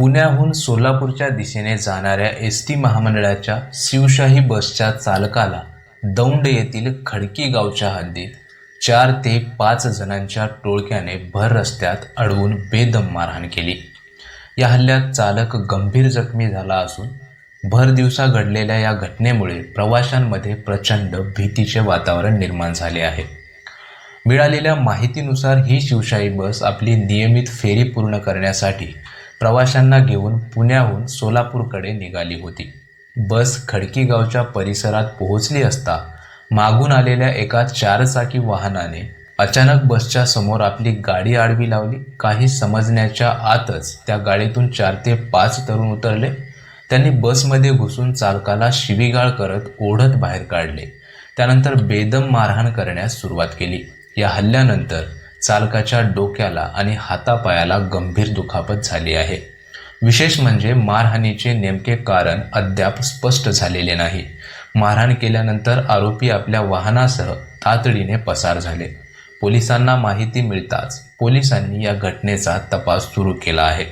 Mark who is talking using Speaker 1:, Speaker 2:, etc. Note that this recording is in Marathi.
Speaker 1: पुण्याहून सोलापूरच्या दिशेने जाणाऱ्या एस.टी. महामंडळाच्या शिवशाही बसच्या चालकाला दौंड येथील खडकी गावच्या हद्दीत 4 ते 5 जणांच्या टोळक्याने भर रस्त्यात अडवून बेदम मारहाण केली। या हल्ल्यात चालक गंभीर जखमी झाला असून भर दिवसा घडलेल्या या घटनेमुळे प्रवाशांमध्ये प्रचंड भीतीचे वातावरण निर्माण झाले आहे। मिळालेल्या माहितीनुसार ही शिवशाही बस आपली नियमित फेरी पूर्ण करण्यासाठी प्रवाशांना घेऊन पुण्याहून सोलापूरकडे निघाली होती। बस खडकी गावच्या परिसरात पोहोचली असता मागून आलेल्या एका 4 चाकी वाहनाने अचानक बसच्या समोर आपली गाडी आडवी लावली। काही समजण्याच्या आतच त्या गाडीतून 4 ते 5 तरुण उतरले। त्यांनी बसमध्ये घुसून चालकाला शिवीगाळ करत ओढत बाहेर काढले। त्यानंतर बेदम मारहाण करण्यास सुरुवात केली। या हल्ल्यानंतर चालकाच्या डोक्याला आणि हातापायाला गंभीर दुखापत झाली आहे। विशेष म्हणजे मारहाणीचे नेमके कारण अद्याप स्पष्ट झालेले नाही। मारहाण केल्यानंतर आरोपी आपल्या वाहनासह तातडीने पसार झाले। पोलिसांना माहिती मिळताच पोलिसांनी या घटनेचा तपास सुरू केला आहे।